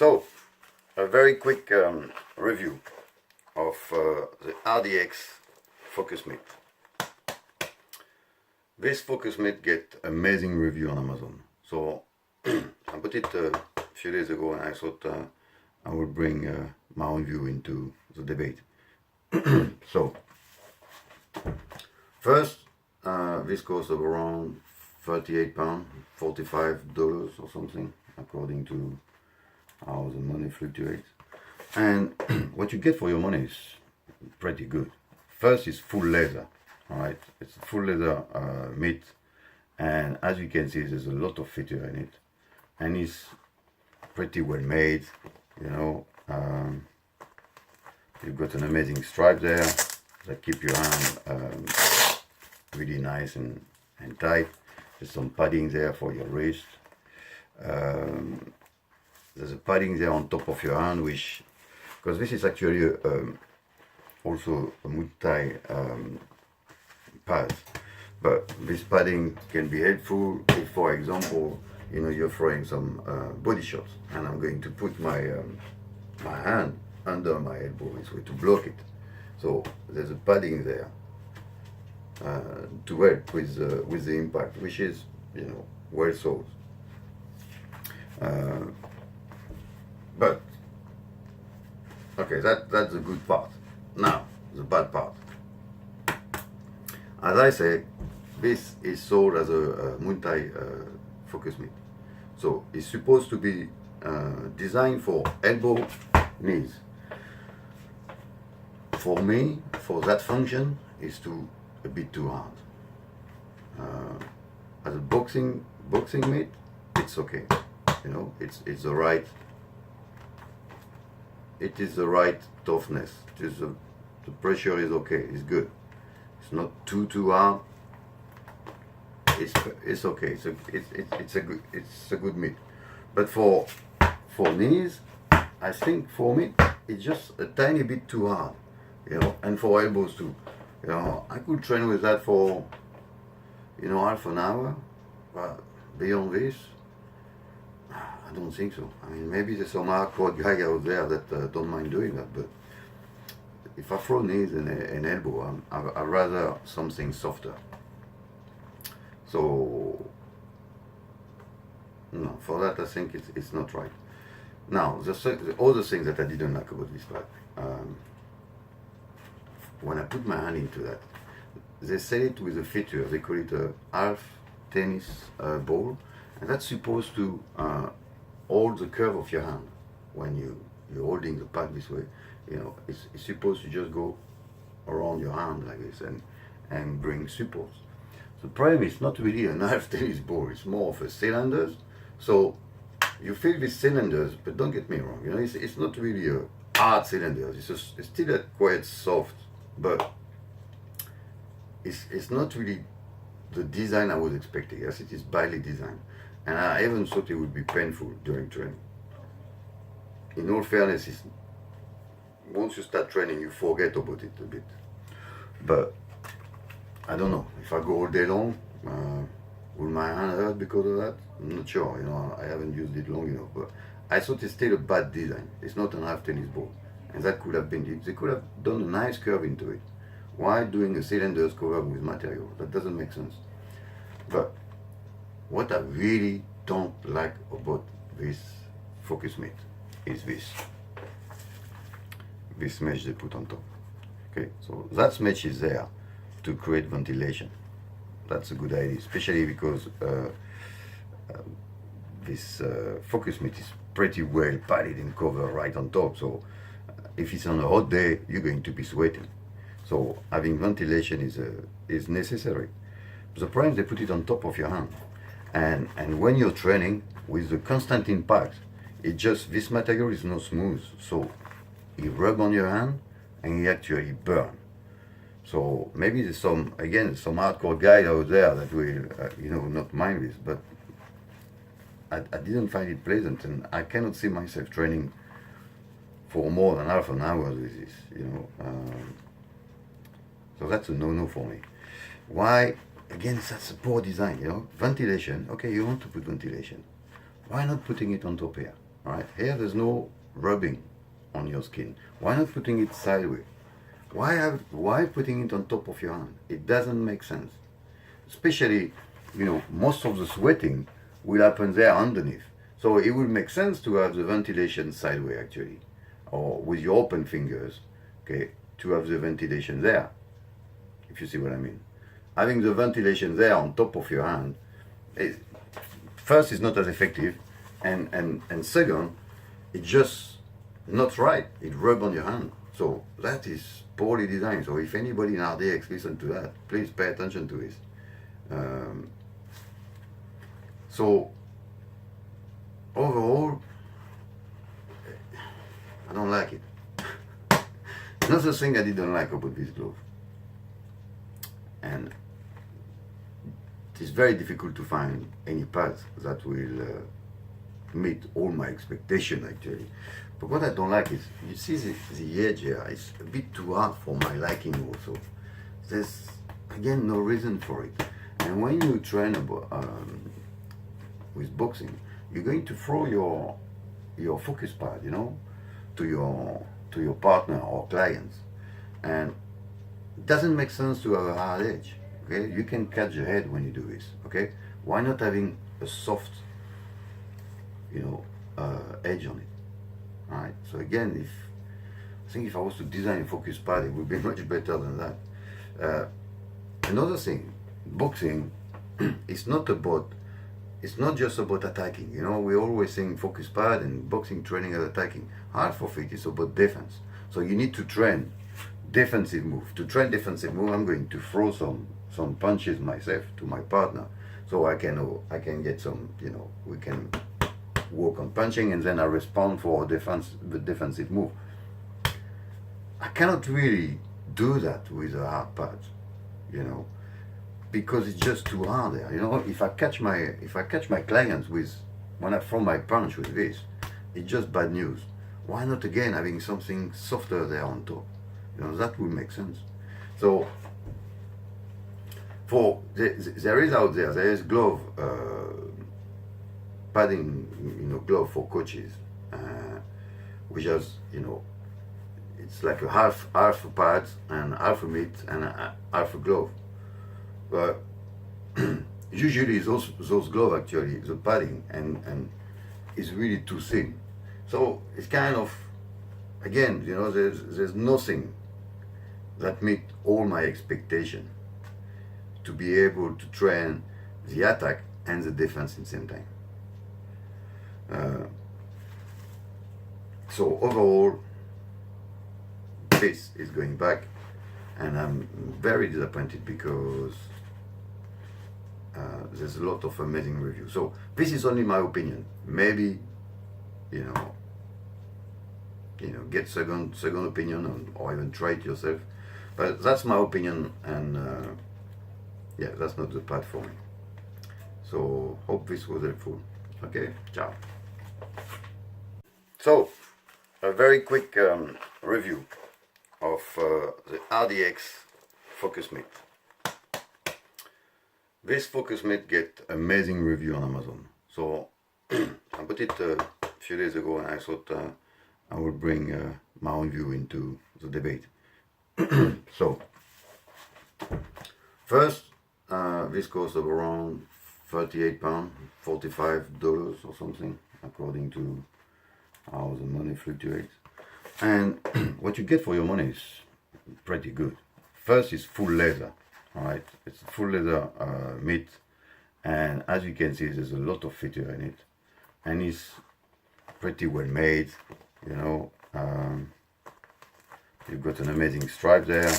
So, a very quick review of the RDX focus mitt. This focus mitt get amazing review on Amazon. So I bought it a few days ago, and I thought I would bring my own view into the debate. So first, this cost of around £38, $45 or something, according to how the money fluctuates. And what you get for your money is pretty good. First is full leather, all right? It's a full leather mitt, and as you can see, there's a lot of feature in it, and it's pretty well made. You know, you've got an amazing stripe there that keep your hand really nice and tight. There's some padding there for your wrist. There's a padding there on top of your hand, which, because this is actually also a multi pad, but this padding can be helpful if, for example, you know, you're throwing some body shots, and I'm going to put my my hand under my elbow this way to block it. So there's a padding there to help with the impact, which is, you know, well sold. But okay, that's the good part. Now the bad part. As I say, this is sold as a multi focus mitt. So it's supposed to be designed for elbow, knees. For me, for that function, is a bit too hard. As a boxing mitt, it's okay. You know, it's the right. It is the right toughness. It is the pressure is okay. It's good. It's not too hard. It's okay. It's a good mitt. But for knees, I think for me it's just a tiny bit too hard. You know, and for elbows too. You know, I could train with that for, you know, half an hour, but beyond this, I don't think so. I mean, maybe there's some hardcore guy out there that don't mind doing that, but if I throw knees and elbow, I'd rather something softer. So, no, for that I think it's not right. Now, the other thing that I didn't like about this bag, when I put my hand into that, they sell it with a feature. They call it a half tennis ball, and that's supposed to hold the curve of your hand when you're holding the pad this way. You know, it's supposed to just go around your hand like this and bring support. The problem is not really a half tennis ball, it's more of a cylinders. So you feel these cylinders, but don't get me wrong, you know, it's not really a hard cylinder. It's still quite soft, but it's not really the design I was expecting. Yes, it is badly designed, and I even thought it would be painful during training. In all fairness, once you start training, you forget about it a bit. But I don't know, if I go all day long, will my hand hurt because of that? I'm not sure, you know, I haven't used it long enough, but I thought it's still a bad design. It's not an half tennis ball, and that could have been, they could have done a nice curve into it. Why doing a cylinders cover with material? That doesn't make sense. But what I really don't like about this focus mitt is this mesh they put on top. Okay, so that mesh is there to create ventilation. That's a good idea, especially because this focus mitt is pretty well padded and covered right on top. So if it's on a hot day, you're going to be sweating. So having ventilation is necessary. The problem, they put it on top of your hand, and when you're training with the constant impact, this material is not smooth. So you rub on your hand and you actually burn. So maybe there's some hardcore guy out there that will, you know, not mind this, but I didn't find it pleasant, and I cannot see myself training for more than half an hour with this, you know. So that's a no-no for me. Why? Again, that's a poor design, you know. Ventilation, okay, you want to put ventilation. Why not putting it on top here? Right here, there's no rubbing on your skin. Why not putting it sideways? Why putting it on top of your hand? It doesn't make sense. Especially, most of the sweating will happen there underneath. So it would make sense to have the ventilation sideways actually, or with your open fingers, okay, to have the ventilation there, if you see what I mean. Having the ventilation there on top of your hand, first, it's not as effective, and second, it's just not right. It rubs on your hand. So that is poorly designed. So if anybody in RDX listen to that, please pay attention to this. So overall, I don't like it. Another thing I didn't like about this glove, and it's very difficult to find any pads that will meet all my expectations actually. But what I don't like is, you see the edge here, it's a bit too hard for my liking also. There's, again, no reason for it. And when you train with boxing, you're going to throw your focus pad, to your partner or clients. And it doesn't make sense to have a hard edge. Okay, you can catch the head when you do this. Okay, why not having a soft, edge on it? All right. So again, I think if I was to design a focus pad, it would be much better than that. Another thing, boxing, it's not just about attacking. We always saying focus pad and boxing training and attacking. Half of it is about defense. So you need to train defensive move. To train defensive move, I'm going to throw some punches myself to my partner, so I can get some, we can work on punching, and then I respond for the defensive move. I cannot really do that with a hard pad, because it's just too hard there. If I catch my clients when I throw my punch with this, it's just bad news. Why not again having something softer there on top? That would make sense. So there is glove padding, glove for coaches, which has, it's like a half a pad and half a mitt and half a glove. But usually those gloves actually, the padding and is really too thin. So it's kind of, again, there's nothing that meet all my expectation to be able to train the attack and the defense at the same time. So overall, this is going back, and I'm very disappointed because there's a lot of amazing reviews. So this is only my opinion. Maybe, get second opinion or even try it yourself. But that's my opinion, and that's not the path for me. So hope this was helpful. Okay, ciao. So a very quick review of the RDX focus mitt. This focus mitt get amazing review on Amazon. So I bought it a few days ago, and I thought I would bring my own view into the debate. So first, this cost of around £38, $45 or something, according to how the money fluctuates. And what you get for your money is pretty good. First is full leather. All right, it's full leather mitt, and as you can see, there's a lot of feature in it, and it's pretty well made. You've got an amazing stripe there.